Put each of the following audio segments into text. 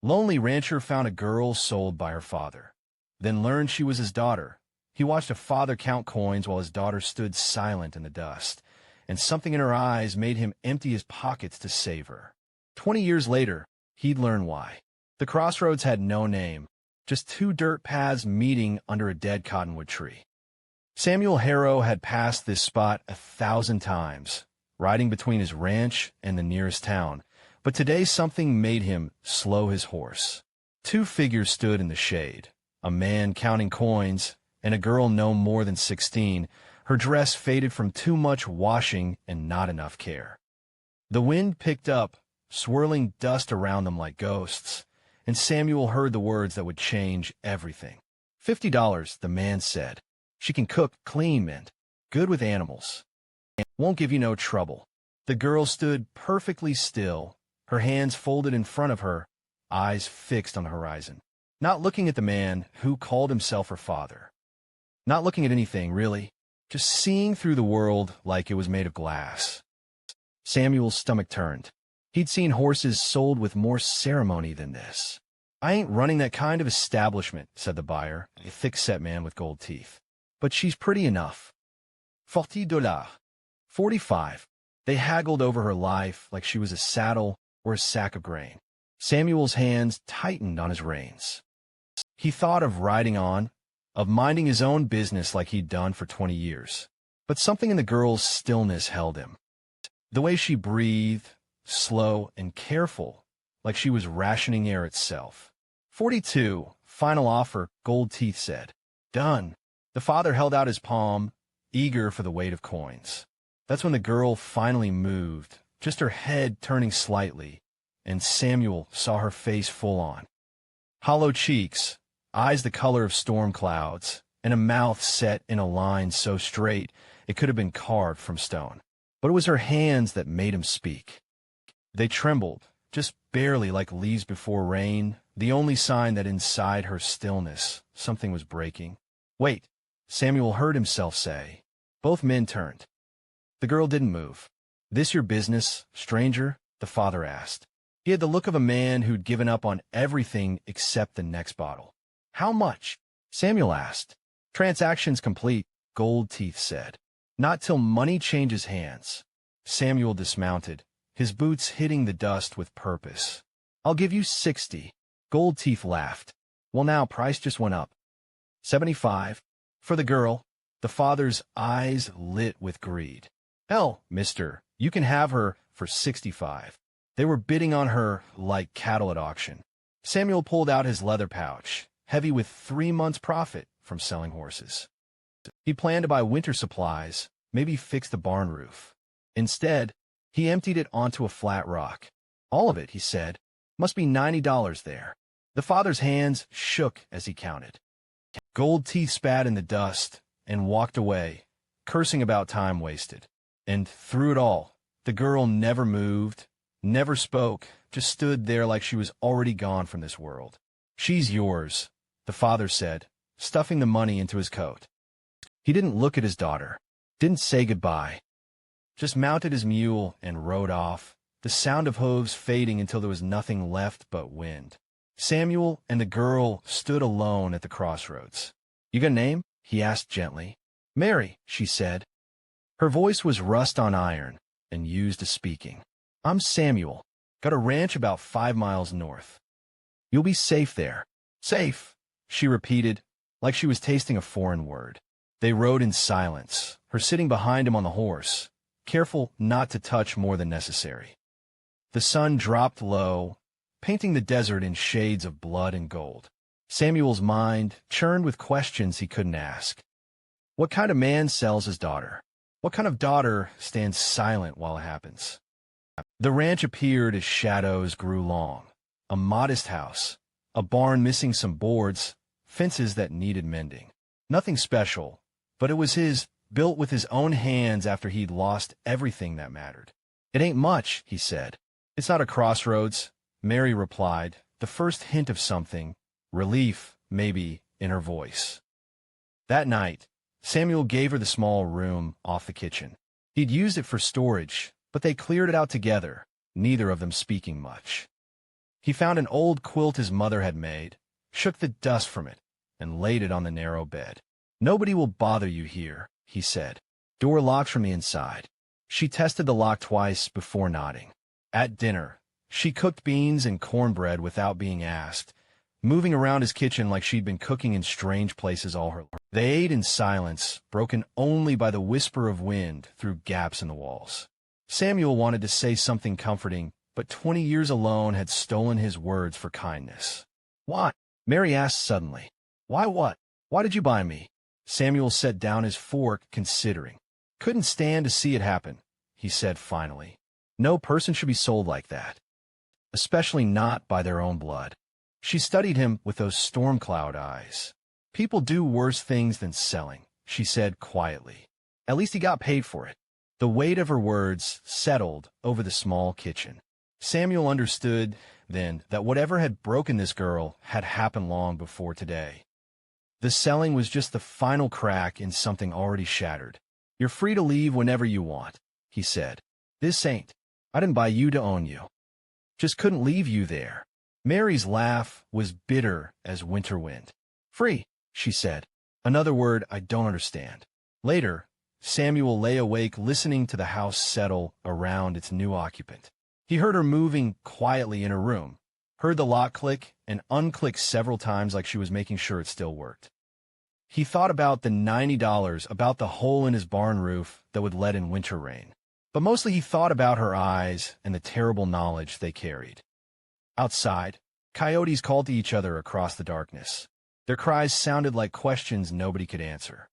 Lonely rancher found a girl sold by her father, then learned she was his daughter. He watched a father count coins while his daughter stood silent in the dust, and something in her eyes made him empty his pockets to save her. 20 years later, he'd learn why. The crossroads had no name, just two dirt paths meeting under a dead cottonwood tree. Samuel Harrow had passed this spot 1,000 times, riding between his ranch and the nearest town, but today something made him slow his horse. Two figures stood in the shade, a man counting coins and a girl no more than 16, her dress faded from too much washing and not enough care. The wind picked up, swirling dust around them like ghosts, and Samuel heard the words that would change everything. $50, the man said. She can cook, clean, and good with animals. And won't give you no trouble. The girl stood perfectly still, her hands folded in front of her, eyes fixed on the horizon. Not looking at the man who called himself her father. Not looking at anything, really. Just seeing through the world like it was made of glass. Samuel's stomach turned. He'd seen horses sold with more ceremony than this. I ain't running that kind of establishment, said the buyer, a thick-set man with gold teeth. But she's pretty enough. $40. 45. They haggled over her life like she was a saddle or a sack of grain. Samuel's hands tightened on his reins. He thought of riding on, of minding his own business like he'd done for 20 years. But something in the girl's stillness held him. The way she breathed, slow and careful, like she was rationing air itself. 42, final offer, Gold Teeth said. Done. The father held out his palm, eager for the weight of coins. That's when the girl finally moved, just her head turning slightly, and Samuel saw her face full on. Hollow cheeks, eyes the color of storm clouds, and a mouth set in a line so straight it could have been carved from stone. But it was her hands that made him speak. They trembled, just barely like leaves before rain, the only sign that inside her stillness something was breaking. Wait, Samuel heard himself say. Both men turned. The girl didn't move. This your business, stranger? The father asked. He had the look of a man who'd given up on everything except the next bottle. How much? Samuel asked. Transactions complete, Gold Teeth said. Not till money changes hands. Samuel dismounted, his boots hitting the dust with purpose. I'll give you 60. Gold Teeth laughed. Well, now price just went up. 75. For the girl. The father's eyes lit with greed. Hell, mister, you can have her for 65. They were bidding on her like cattle at auction. Samuel pulled out his leather pouch, heavy with 3 months' profit from selling horses. He planned to buy winter supplies, maybe fix the barn roof. Instead, he emptied it onto a flat rock. All of it, he said. Must be $90 there. The father's hands shook as he counted. Gold Teeth spat in the dust and walked away, cursing about time wasted. And through it all, the girl never moved, never spoke, just stood there like she was already gone from this world. She's yours, the father said, stuffing the money into his coat. He didn't look at his daughter, didn't say goodbye, just mounted his mule and rode off, the sound of hooves fading until there was nothing left but wind. Samuel and the girl stood alone at the crossroads. You got a name? He asked gently. Mary, she said. Her voice was rust on iron and used to speaking. I'm Samuel. Got a ranch about 5 miles north. You'll be safe there. Safe, she repeated, like she was tasting a foreign word. They rode in silence, her sitting behind him on the horse, careful not to touch more than necessary. The sun dropped low, painting the desert in shades of blood and gold. Samuel's mind churned with questions he couldn't ask. What kind of man sells his daughter? What kind of daughter stands silent while it happens? The ranch appeared as shadows grew long. A modest house, a barn missing some boards, fences that needed mending. Nothing special, but it was his, built with his own hands after he'd lost everything that mattered. It ain't much, he said. It's not a crossroads, Mary replied, the first hint of something, relief, maybe, in her voice. That night, Samuel gave her the small room off the kitchen. He'd used it for storage, but they cleared it out together, neither of them speaking much. He found an old quilt his mother had made, shook the dust from it, and laid it on the narrow bed. "Nobody will bother you here," he said. "Door locked from the inside." She tested the lock twice before nodding. At dinner, she cooked beans and cornbread without being asked, moving around his kitchen like she'd been cooking in strange places all her life. They ate in silence, broken only by the whisper of wind through gaps in the walls. Samuel wanted to say something comforting, but 20 years alone had stolen his words for kindness. "Why?" Mary asked suddenly. "Why what? Why did you buy me?" Samuel set down his fork, considering. "Couldn't stand to see it happen," he said finally. "No person should be sold like that, especially not by their own blood." She studied him with those storm cloud eyes. "People do worse things than selling," she said quietly. "At least he got paid for it." The weight of her words settled over the small kitchen. Samuel understood then that whatever had broken this girl had happened long before today. The selling was just the final crack in something already shattered. "You're free to leave whenever you want," he said. "This ain't. I didn't buy you to own you. Just couldn't leave you there." Mary's laugh was bitter as winter wind. "Free," she said. "Another word I don't understand." Later, Samuel lay awake listening to the house settle around its new occupant. He heard her moving quietly in her room, heard the lock click and unclick several times like she was making sure it still worked. He thought about the $90, about the hole in his barn roof that would let in winter rain. But mostly he thought about her eyes and the terrible knowledge they carried. Outside, coyotes called to each other across the darkness. Their cries sounded like questions nobody could answer.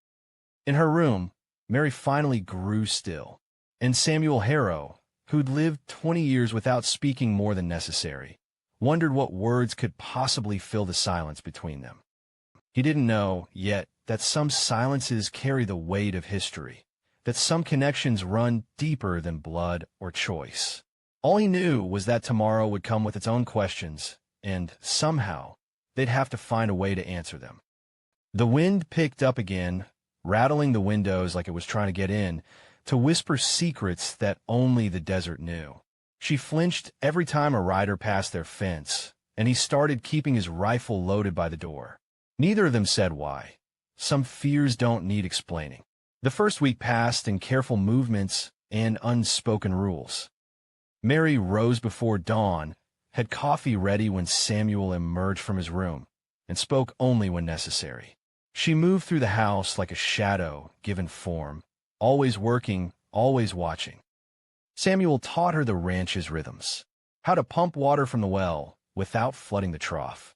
In her room, Mary finally grew still, and Samuel Harrow, who'd lived 20 years without speaking more than necessary, wondered what words could possibly fill the silence between them. He didn't know, yet, that some silences carry the weight of history, that some connections run deeper than blood or choice. All he knew was that tomorrow would come with its own questions, and, somehow, they'd have to find a way to answer them. The wind picked up again, rattling the windows like it was trying to get in, to whisper secrets that only the desert knew. She flinched every time a rider passed their fence, and he started keeping his rifle loaded by the door. Neither of them said why. Some fears don't need explaining. The first week passed in careful movements and unspoken rules. Mary rose before dawn, had coffee ready when Samuel emerged from his room, and spoke only when necessary. She moved through the house like a shadow given form, always working, always watching. Samuel taught her the ranch's rhythms, how to pump water from the well without flooding the trough,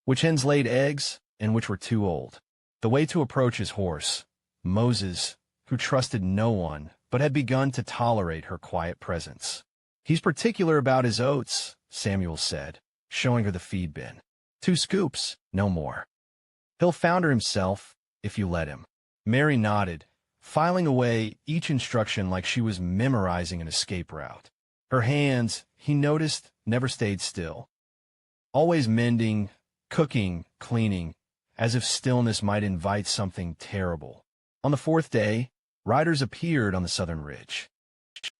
which hens laid eggs and which were too old, the way to approach his horse, Moses, who trusted no one but had begun to tolerate her quiet presence. "He's particular about his oats," Samuel said, showing her the feed bin. "2 scoops, no more. He'll founder himself if you let him." Mary nodded, filing away each instruction like she was memorizing an escape route. Her hands, he noticed, never stayed still. Always mending, cooking, cleaning, as if stillness might invite something terrible. On the 4th day, riders appeared on the southern ridge.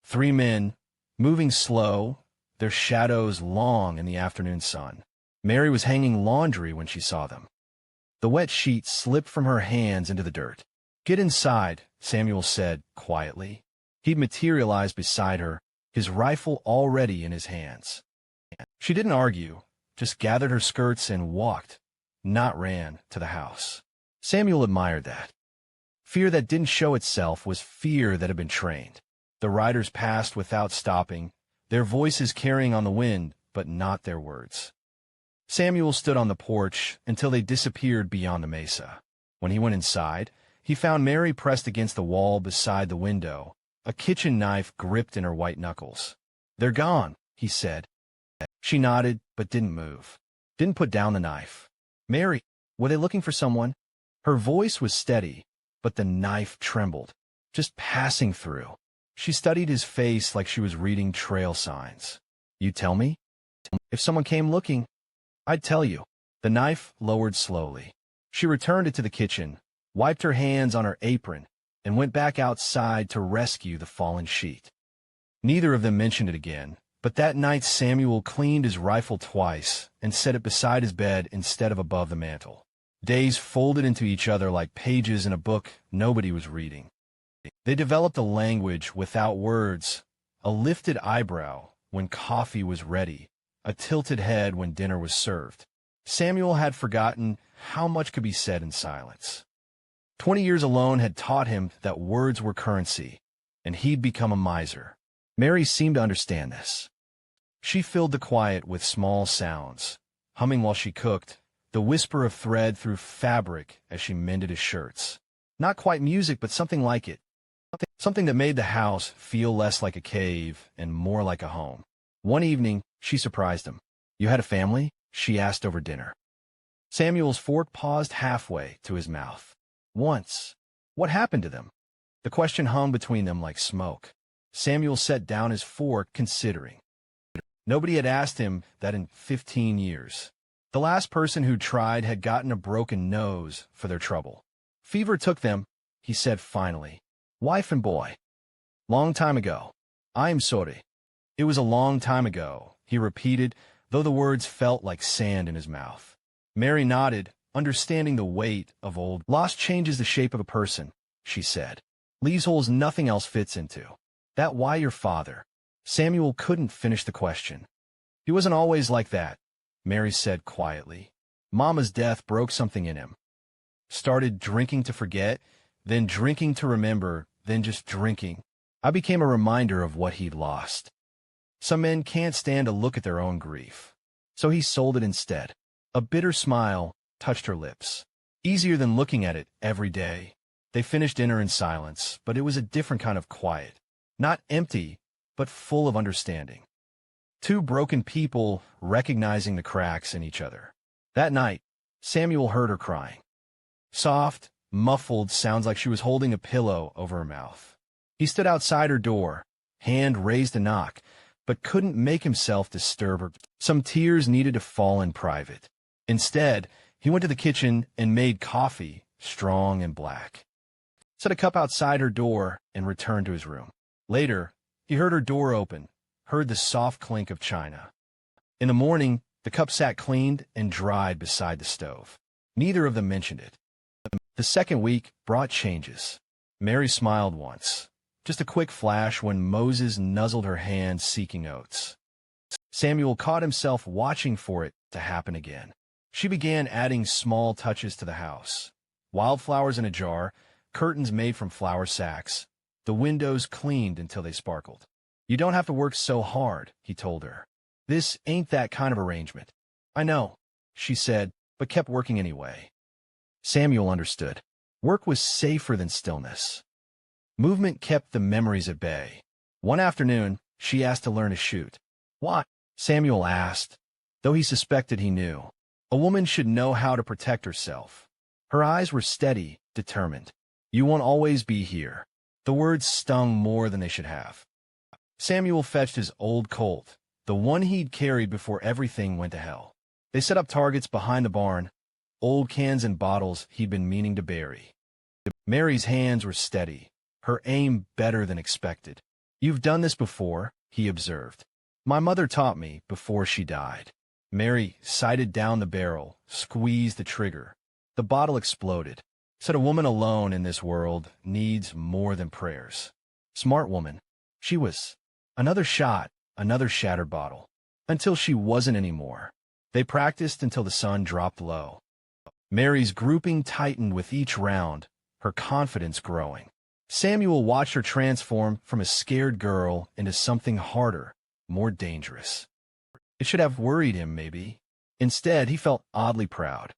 3 men, moving slow, their shadows long in the afternoon sun. Mary was hanging laundry when she saw them. The wet sheet slipped from her hands into the dirt. "Get inside," Samuel said quietly. He'd materialized beside her, his rifle already in his hands. She didn't argue, just gathered her skirts and walked, not ran, to the house. Samuel admired that. Fear that didn't show itself was fear that had been trained. The riders passed without stopping, their voices carrying on the wind, but not their words. Samuel stood on the porch until they disappeared beyond the mesa. When he went inside, he found Mary pressed against the wall beside the window, a kitchen knife gripped in her white knuckles. "They're gone," he said. She nodded, but didn't move. Didn't put down the knife. "Mary, were they looking for someone?" Her voice was steady, but the knife trembled, just passing through. She studied his face like she was reading trail signs. "You tell me? If someone came looking, I'd tell you." The knife lowered slowly. She returned it to the kitchen, wiped her hands on her apron, and went back outside to rescue the fallen sheet. Neither of them mentioned it again, But that night Samuel cleaned his rifle twice and set it beside his bed instead of above the mantel. Days folded into each other like pages in a book nobody was reading. They developed a language without words, a lifted eyebrow when coffee was ready, a tilted head when dinner was served. Samuel had forgotten how much could be said in silence. 20 years alone had taught him that words were currency, and he'd become a miser. Mary seemed to understand this. She filled the quiet with small sounds, humming while she cooked, the whisper of thread through fabric as she mended his shirts. Not quite music, but something like it. Something that made the house feel less like a cave and more like a home. One evening, she surprised him. "You had a family?" she asked over dinner. Samuel's fork paused halfway to his mouth. "Once. What happened to them?" The question hung between them like smoke. Samuel set down his fork, considering. Nobody had asked him that in 15 years. The last person who tried had gotten a broken nose for their trouble. "Fever took them," he said finally. "Wife and boy. Long time ago. I am sorry." "It was a long time ago," he repeated, though the words felt like sand in his mouth. Mary nodded, understanding the weight of old. "Loss changes the shape of a person," she said. "Leaves holes nothing else fits into. That why your father?" Samuel couldn't finish the question. "He wasn't always like that," Mary said quietly. "Mama's death broke something in him. Started drinking to forget, then drinking to remember, then just drinking. I became a reminder of what he'd lost. Some men can't stand to look at their own grief. So he sold it instead." A bitter smile touched her lips. Easier than looking at it every day. They finished dinner in silence, but it was a different kind of quiet. Not empty, but full of understanding. Two broken people recognizing the cracks in each other. That night, Samuel heard her crying. Soft, muffled sounds like she was holding a pillow over her mouth. He stood outside her door, hand raised to knock, but couldn't make himself disturb her. Some tears needed to fall in private. Instead, he went to the kitchen and made coffee, strong and black. Set a cup outside her door and returned to his room. Later, he heard her door open, heard the soft clink of china. In the morning, the cup sat cleaned and dried beside the stove. Neither of them mentioned it. The second week brought changes. Mary smiled once. Just a quick flash when Moses nuzzled her hand seeking oats. Samuel caught himself watching for it to happen again. She began adding small touches to the house. Wildflowers in a jar, curtains made from flour sacks, the windows cleaned until they sparkled. "You don't have to work so hard," he told her. "This ain't that kind of arrangement." "I know," she said, but kept working anyway. Samuel understood. Work was safer than stillness. Movement kept the memories at bay. One afternoon, she asked to learn to shoot. "Why?" Samuel asked, though he suspected he knew. A woman should know how to protect herself. Her eyes were steady, determined. "You won't always be here." The words stung more than they should have. Samuel fetched his old Colt, the one he'd carried before everything went to hell. They set up targets behind the barn, old cans and bottles he'd been meaning to bury. Mary's hands were steady, her aim better than expected. "You've done this before," he observed. "My mother taught me before she died." Mary sighted down the barrel, squeezed the trigger. The bottle exploded. Said a woman alone in this world needs more than prayers. Smart woman. She was. Another shot, another shattered bottle. Until she wasn't anymore. They practiced until the sun dropped low. Mary's grouping tightened with each round, her confidence growing. Samuel watched her transform from a scared girl into something harder, more dangerous. It should have worried him, maybe. Instead, he felt oddly proud.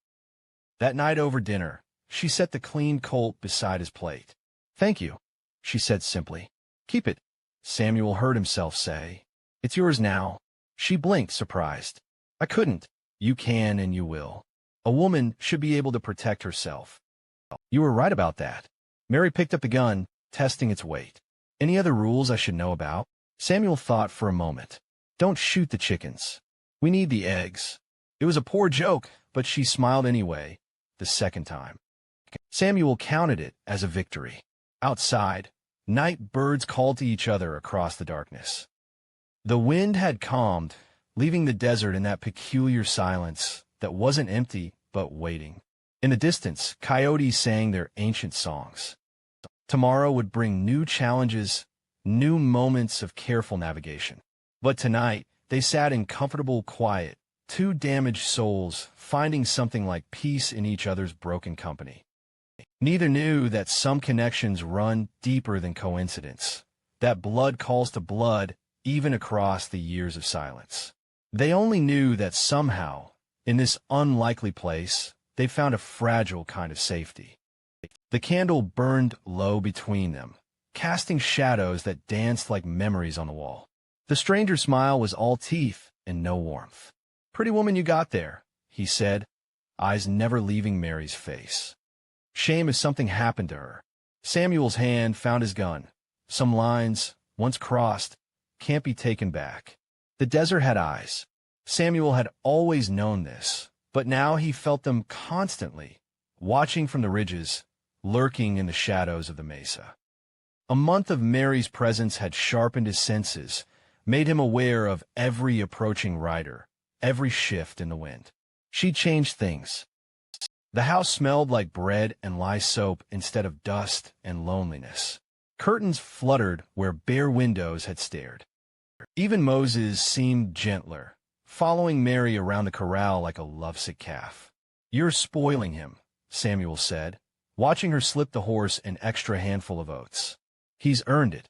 That night over dinner, she set the clean Colt beside his plate. "Thank you," she said simply. "Keep it," Samuel heard himself say. "It's yours now." She blinked, surprised. "I couldn't." "You can and you will. A woman should be able to protect herself." "You were right about that." Mary picked up the gun, testing its weight. "Any other rules I should know about?" Samuel thought for a moment. "Don't shoot the chickens. We need the eggs." It was a poor joke, but she smiled anyway, the second time. Samuel counted it as a victory. Outside, night birds called to each other across the darkness. The wind had calmed, leaving the desert in that peculiar silence that wasn't empty but waiting. In the distance, coyotes sang their ancient songs. Tomorrow would bring new challenges, new moments of careful navigation. But tonight, they sat in comfortable quiet, two damaged souls finding something like peace in each other's broken company. Neither knew that some connections run deeper than coincidence, that blood calls to blood even across the years of silence. They only knew that somehow, in this unlikely place, they found a fragile kind of safety. The candle burned low between them, casting shadows that danced like memories on the wall. The stranger's smile was all teeth and no warmth. "Pretty woman you got there," he said, eyes never leaving Mary's face. Shame if something happened to her. Samuel's hand found his gun. Some lines, once crossed, can't be taken back. The desert had eyes. Samuel had always known this, but now he felt them constantly, watching from the ridges, lurking in the shadows of the mesa. A month of Mary's presence had sharpened his senses, made him aware of every approaching rider, every shift in the wind. She changed things. The house smelled like bread and lye soap instead of dust and loneliness. Curtains fluttered where bare windows had stared. Even Moses seemed gentler, following Mary around the corral like a lovesick calf. "You're spoiling him," Samuel said, watching her slip the horse an extra handful of oats. "He's earned it,"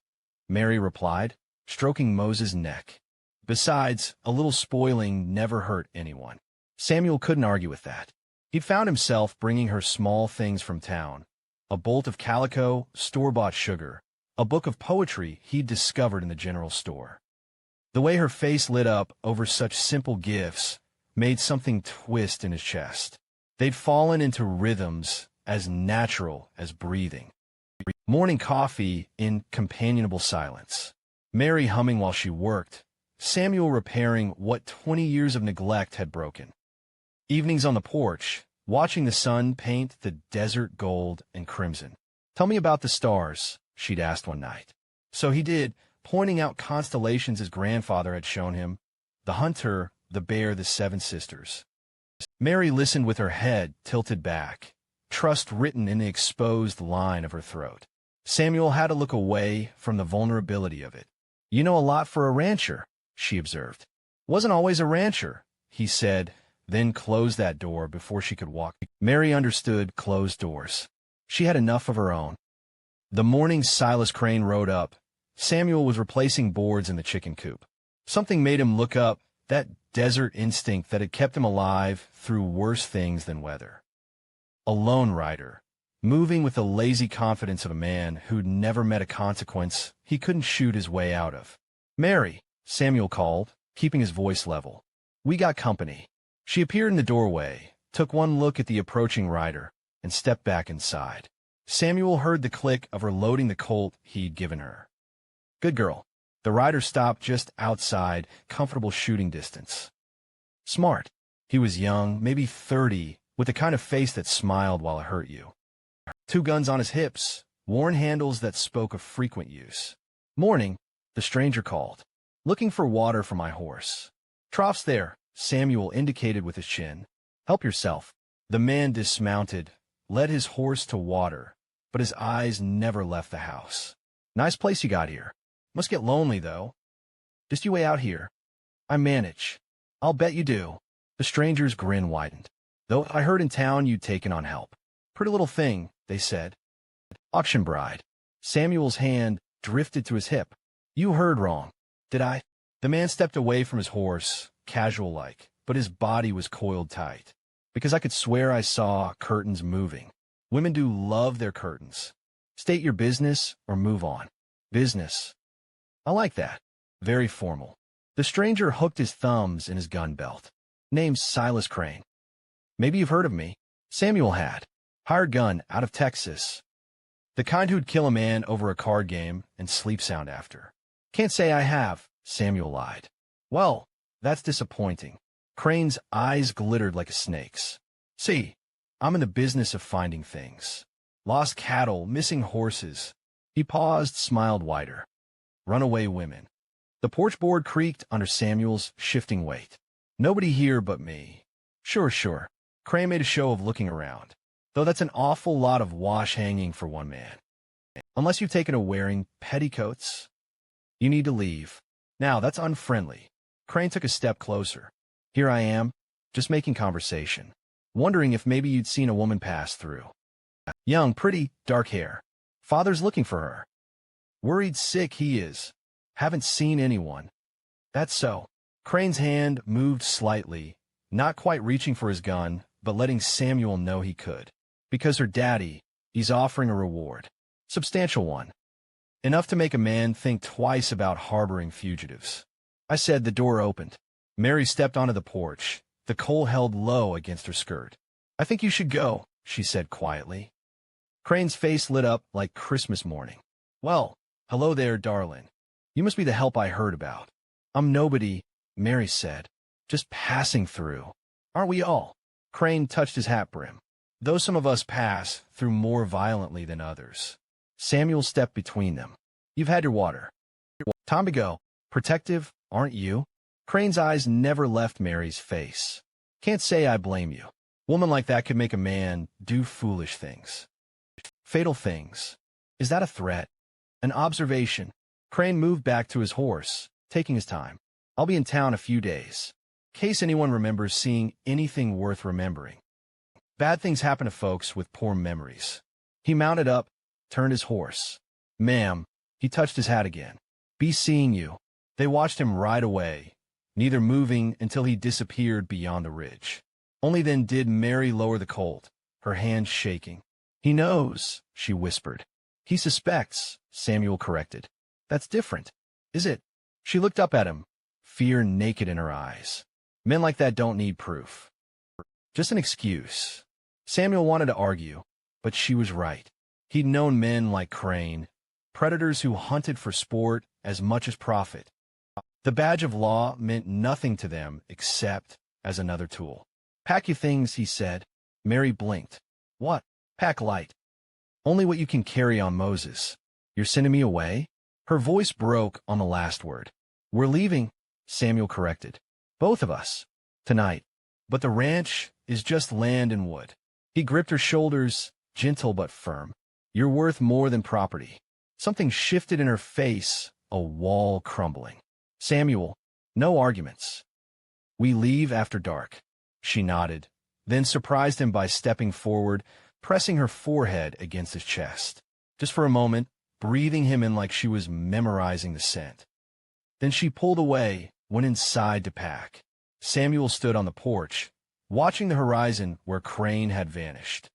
Mary replied, stroking Moses' neck. Besides, a little spoiling never hurt anyone. Samuel couldn't argue with that. He'd found himself bringing her small things from town, a bolt of calico, store-bought sugar, a book of poetry he'd discovered in the general store. The way her face lit up over such simple gifts made something twist in his chest. They'd fallen into rhythms as natural as breathing. Morning coffee in companionable silence. Mary humming while she worked, Samuel repairing what 20 years of neglect had broken. Evenings on the porch, watching the sun paint the desert gold and crimson. "Tell me about the stars," she'd asked one night. So he did, pointing out constellations his grandfather had shown him, the hunter, the bear, the seven sisters. Mary listened with her head tilted back, trust written in the exposed line of her throat. Samuel had to look away from the vulnerability of it. "You know a lot for a rancher," she observed. "Wasn't always a rancher," he said, then closed that door before she could walk. Mary understood closed doors. She had enough of her own. The morning Silas Crane rode up, Samuel was replacing boards in the chicken coop. Something made him look up, that desert instinct that had kept him alive through worse things than weather. A lone rider, moving with the lazy confidence of a man who'd never met a consequence he couldn't shoot his way out of. "Mary," Samuel called, keeping his voice level. "We got company." She appeared in the doorway, took one look at the approaching rider, and stepped back inside. Samuel heard the click of her loading the Colt he'd given her. "Good girl." The rider stopped just outside, comfortable shooting distance. Smart. He was young, maybe 30, with the kind of face that smiled while it hurt you. 2 guns on his hips, worn handles that spoke of frequent use. "Morning," the stranger called. "Looking for water for my horse." "Trough's there," Samuel indicated with his chin. "Help yourself." The man dismounted, led his horse to water, but his eyes never left the house. "Nice place you got here. Must get lonely, though." "Just you wait out here. I manage." "I'll bet you do." The stranger's grin widened. "Though I heard in town you'd taken on help." "Pretty little thing," they said. "Auction bride." Samuel's hand drifted to his hip. "You heard wrong." "Did I?" The man stepped away from his horse, casual-like, but his body was coiled tight. "Because I could swear I saw curtains moving. Women do love their curtains. State your business or move on." "Business." "I like that." Very formal. The stranger hooked his thumbs in his gun belt. "Name's Silas Crane." "Maybe you've heard of me." Samuel had. Hired gun out of Texas. The kind who'd kill a man over a card game and sleep sound after. "Can't say I have," Samuel lied. "Well, that's disappointing." Crane's eyes glittered like a snake's. "See, I'm in the business of finding things. Lost cattle, missing horses." He paused, smiled wider. "Runaway women." The porch board creaked under Samuel's shifting weight. Nobody here but me. Sure, sure. Crane made a show of looking around. Though that's an awful lot of wash hanging for one man. Unless you've taken to wearing petticoats, you need to leave. Now, that's unfriendly. Crane took a step closer. Here I am, just making conversation. Wondering if maybe you'd seen a woman pass through. Young, pretty, dark hair. Father's looking for her. Worried sick he is. Haven't seen anyone. That's so. Crane's hand moved slightly, not quite reaching for his gun, but letting Samuel know he could. Because her daddy, he's offering a reward. Substantial one. Enough to make a man think twice about harboring fugitives. I said. The door opened. Mary stepped onto the porch, the coal held low against her skirt. I think you should go, she said quietly. Crane's face lit up like Christmas morning. Well, hello there, darling. You must be the help I heard about. I'm nobody, Mary said. Just passing through. Aren't we all? Crane touched his hat brim. Though some of us pass through more violently than others. Samuel stepped between them. You've had your water. Time to go. Protective, aren't you? Crane's eyes never left Mary's face. Can't say I blame you. Woman like that could make a man do foolish things. Fatal things. Is that a threat? An observation. Crane moved back to his horse, taking his time. I'll be in town a few days. Case anyone remembers seeing anything worth remembering. Bad things happen to folks with poor memories. He mounted up, turned his horse. Ma'am, he touched his hat again. Be seeing you. They watched him ride away, neither moving until he disappeared beyond the ridge. Only then did Mary lower the colt, her hand shaking. He knows, she whispered. He suspects, Samuel corrected. That's different, is it? She looked up at him, fear naked in her eyes. Men like that don't need proof. Just an excuse. Samuel wanted to argue, but she was right. He'd known men like Crane, predators who hunted for sport as much as profit. The badge of law meant nothing to them except as another tool. Pack your things, he said. Mary blinked. What? Pack light. Only what you can carry on Moses. You're sending me away? Her voice broke on the last word. We're leaving, Samuel corrected. Both of us. Tonight. But the ranch is just land and wood. He gripped her shoulders, gentle but firm. You're worth more than property. Something shifted in her face, a wall crumbling. Samuel, no arguments. We leave after dark. She nodded, then surprised him by stepping forward, pressing her forehead against his chest. Just for a moment, breathing him in like she was memorizing the scent. Then she pulled away, went inside to pack. Samuel stood on the porch, watching the horizon where Crane had vanished.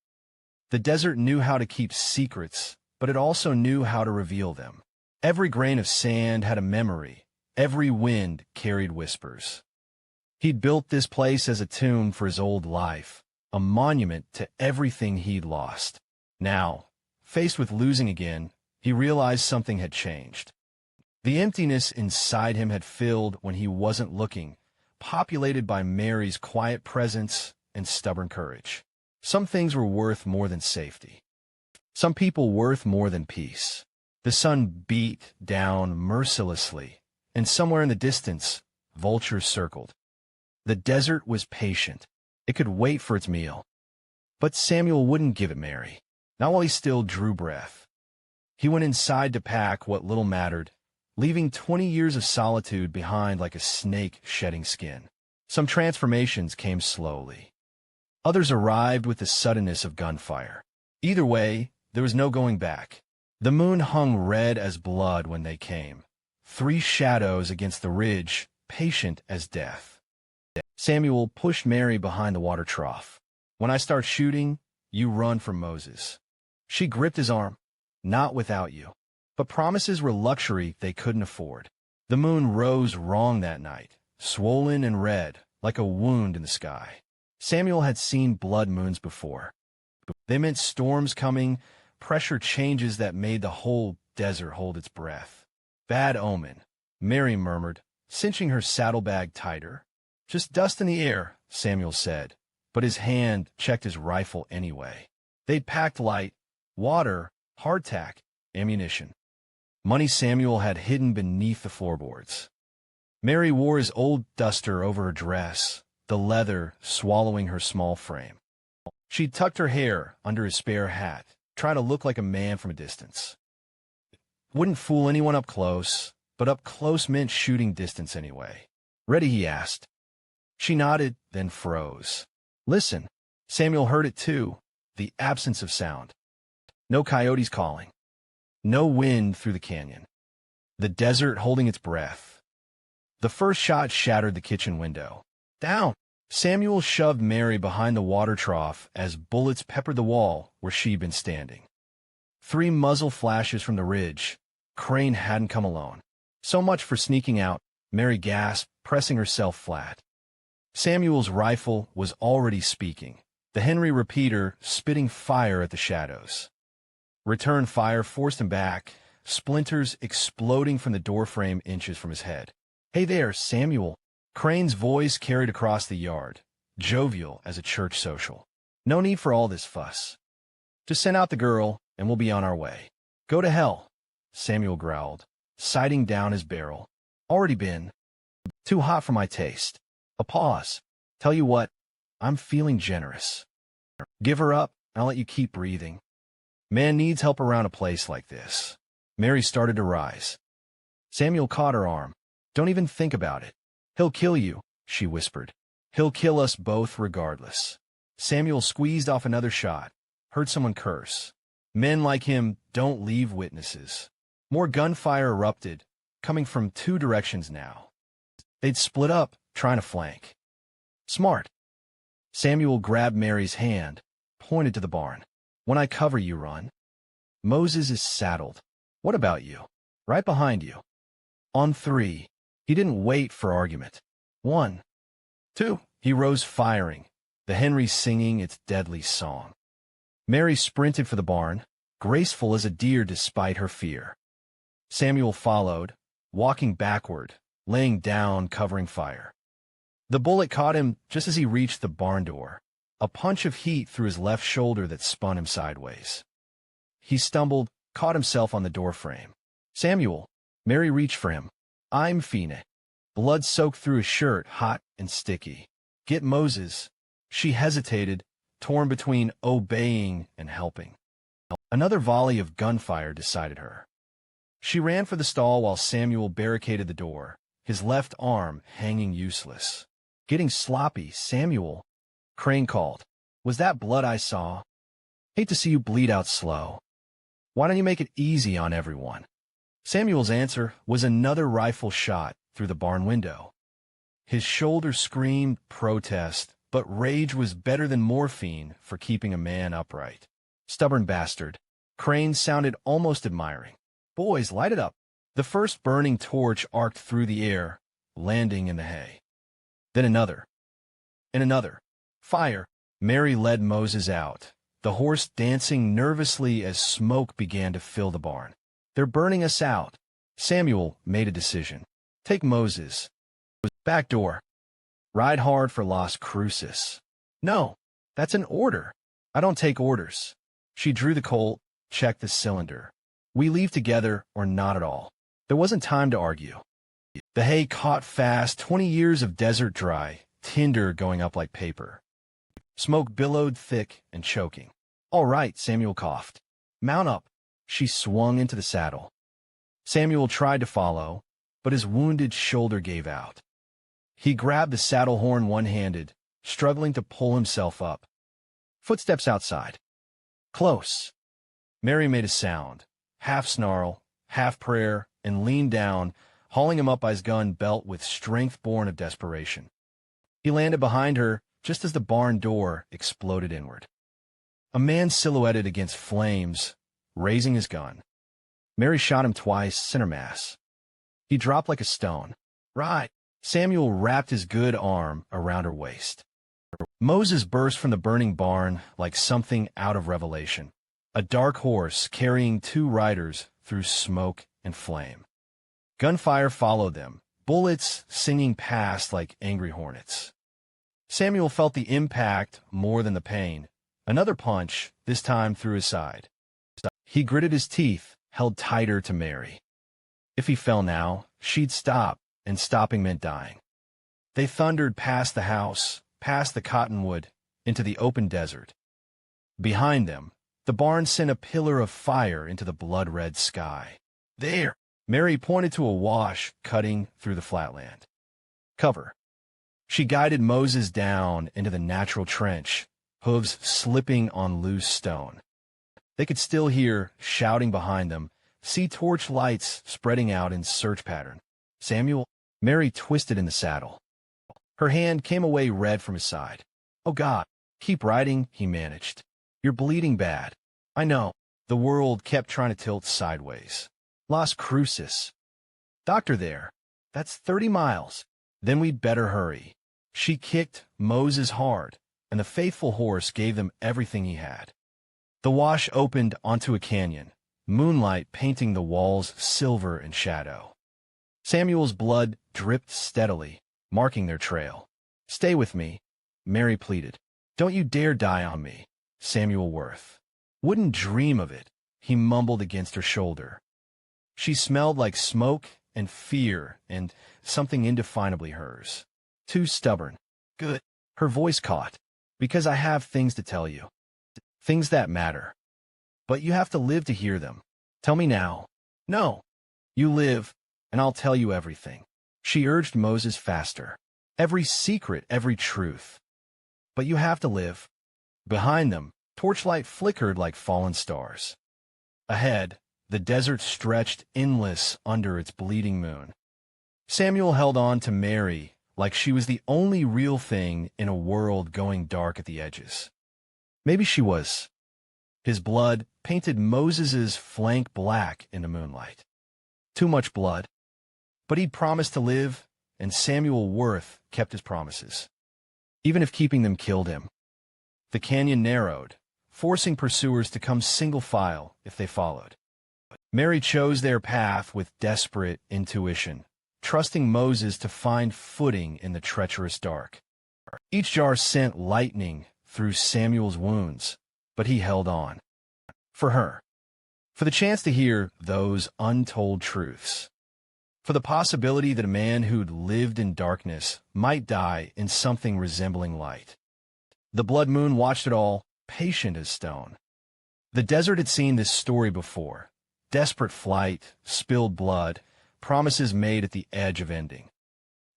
The desert knew how to keep secrets, but it also knew how to reveal them. Every grain of sand had a memory. Every wind carried whispers. He'd built this place as a tomb for his old life, a monument to everything he'd lost. Now, faced with losing again, he realized something had changed. The emptiness inside him had filled when he wasn't looking, populated by Mary's quiet presence and stubborn courage. Some things were worth more than safety. Some people worth more than peace. The sun beat down mercilessly, and somewhere in the distance, vultures circled. The desert was patient. It could wait for its meal. But Samuel wouldn't give it Mary, not while he still drew breath. He went inside to pack what little mattered, leaving 20 years of solitude behind like a snake shedding skin. Some transformations came slowly. Others arrived with the suddenness of gunfire. Either way, there was no going back. The moon hung red as blood when they came. 3 shadows against the ridge, patient as death. Samuel pushed Mary behind the water trough. When I start shooting, you run for Moses. She gripped his arm. Not without you. But promises were luxury they couldn't afford. The moon rose wrong that night, swollen and red, like a wound in the sky. Samuel had seen blood moons before. They meant storms coming, pressure changes that made the whole desert hold its breath. Bad omen, Mary murmured, cinching her saddlebag tighter. Just dust in the air, Samuel said, but his hand checked his rifle anyway. They'd packed light, water, hardtack, ammunition. Money Samuel had hidden beneath the floorboards. Mary wore his old duster over her dress, the leather swallowing her small frame. She tucked her hair under his spare hat, trying to look like a man from a distance. Wouldn't fool anyone up close, but up close meant shooting distance anyway. "Ready?" he asked. She nodded, then froze. Listen. Samuel heard it too, the absence of sound. No coyotes calling. No wind through the canyon. The desert holding its breath. The first shot shattered the kitchen window. "Down!" Samuel shoved Mary behind the water trough as bullets peppered the wall where she'd been standing. 3 muzzle flashes from the ridge. Crane hadn't come alone. So much for sneaking out, Mary gasped, pressing herself flat. Samuel's rifle was already speaking, the Henry repeater spitting fire at the shadows. Return fire forced him back, splinters exploding from the doorframe inches from his head. "Hey there, Samuel." Crane's voice carried across the yard, jovial as a church social. "No need for all this fuss. Just send out the girl, and we'll be on our way." "Go to hell," Samuel growled, sighting down his barrel. "Already been. Too hot for my taste." A pause. "Tell you what, I'm feeling generous. Give her up, and I'll let you keep breathing. Man needs help around a place like this." Mary started to rise. Samuel caught her arm. "Don't even think about it. He'll kill you," she whispered. "He'll kill us both regardless." Samuel squeezed off another shot, heard someone curse. Men like him don't leave witnesses. More gunfire erupted, coming from 2 directions now. They'd split up, trying to flank. "Smart." Samuel grabbed Mary's hand, pointed to the barn. "When I cover you, run. Moses is saddled. What about you? Right behind you. On 3. He didn't wait for argument. 1, 2. He rose firing, the Henry singing its deadly song. Mary sprinted for the barn, graceful as a deer despite her fear. Samuel followed, walking backward, laying down, covering fire. The bullet caught him just as he reached the barn door, a punch of heat through his left shoulder that spun him sideways. He stumbled, caught himself on the doorframe. "Samuel." Mary reached for him. "I'm Fina." Blood soaked through his shirt, hot and sticky. "Get Moses." She hesitated, torn between obeying and helping. Another volley of gunfire decided her. She ran for the stall while Samuel barricaded the door, his left arm hanging useless. "Getting sloppy, Samuel," Crane called. "Was that blood I saw? Hate to see you bleed out slow. Why don't you make it easy on everyone?" Samuel's answer was another rifle shot through the barn window. His shoulder screamed protest, but rage was better than morphine for keeping a man upright. "Stubborn bastard." Crane sounded almost admiring. "Boys, light it up." The first burning torch arced through the air, landing in the hay. Then another. And another. Fire. Mary led Moses out, the horse dancing nervously as smoke began to fill the barn. "They're burning us out." Samuel made a decision. "Take Moses. Back door. Ride hard for Las Cruces." "No, that's an order." "I don't take orders." She drew the Colt, checked the cylinder. "We leave together or not at all." There wasn't time to argue. The hay caught fast, 20 years of desert dry, tinder going up like paper. Smoke billowed thick and choking. "All right," Samuel coughed. "Mount up." She swung into the saddle. Samuel tried to follow, but his wounded shoulder gave out. He grabbed the saddle horn one-handed, struggling to pull himself up. Footsteps outside. Close. Mary made a sound, half snarl, half prayer, and leaned down, hauling him up by his gun belt with strength born of desperation. He landed behind her just as the barn door exploded inward. A man silhouetted against flames, raising his gun. Mary shot him twice, center mass. He dropped like a stone. "Right." Samuel wrapped his good arm around her waist. Moses burst from the burning barn like something out of Revelation, a dark horse carrying 2 riders through smoke and flame. Gunfire followed them, bullets singing past like angry hornets. Samuel felt the impact more than the pain. Another punch, this time through his side. He gritted his teeth, held tighter to Mary. If he fell now, she'd stop, and stopping meant dying. They thundered past the house, past the cottonwood, into the open desert. Behind them, the barn sent a pillar of fire into the blood-red sky. There! Mary pointed to a wash cutting through the flatland. Cover. She guided Moses down into the natural trench, hooves slipping on loose stone. They could still hear shouting behind them, see torch lights spreading out in search pattern. Samuel? Mary twisted in the saddle. Her hand came away red from his side. Oh God, keep riding, he managed. You're bleeding bad. I know. The world kept trying to tilt sideways. Las Cruces. Doctor there. That's 30 miles. Then we'd better hurry. She kicked Moses hard, and the faithful horse gave them everything he had. The wash opened onto a canyon, moonlight painting the walls silver and shadow. Samuel's blood dripped steadily, marking their trail. Stay with me, Mary pleaded. Don't you dare die on me, Samuel Worth. Wouldn't dream of it, he mumbled against her shoulder. She smelled like smoke and fear and something indefinably hers. Too stubborn. Good. Her voice caught. Because I have things to tell you. Things that matter. But you have to live to hear them. Tell me now. No. You live, and I'll tell you everything. She urged Moses faster. Every secret, every truth. But you have to live. Behind them, torchlight flickered like fallen stars. Ahead, the desert stretched endless under its bleeding moon. Samuel held on to Mary like she was the only real thing in a world going dark at the edges. Maybe she was. His blood painted Moses's flank black in the moonlight. Too much blood. But he'd promised to live, and Samuel Worth kept his promises, even if keeping them killed him. The canyon narrowed, forcing pursuers to come single file if they followed. Mary chose their path with desperate intuition, trusting Moses to find footing in the treacherous dark. Each jar sent lightning through Samuel's wounds, but he held on. For her. For the chance to hear those untold truths. For the possibility that a man who'd lived in darkness might die in something resembling light. The blood moon watched it all, patient as stone. The desert had seen this story before. Desperate flight, spilled blood, promises made at the edge of ending.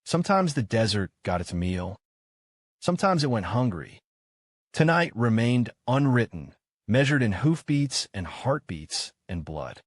Sometimes the desert got its meal. Sometimes it went hungry. Tonight remained unwritten, measured in hoofbeats and heartbeats and blood.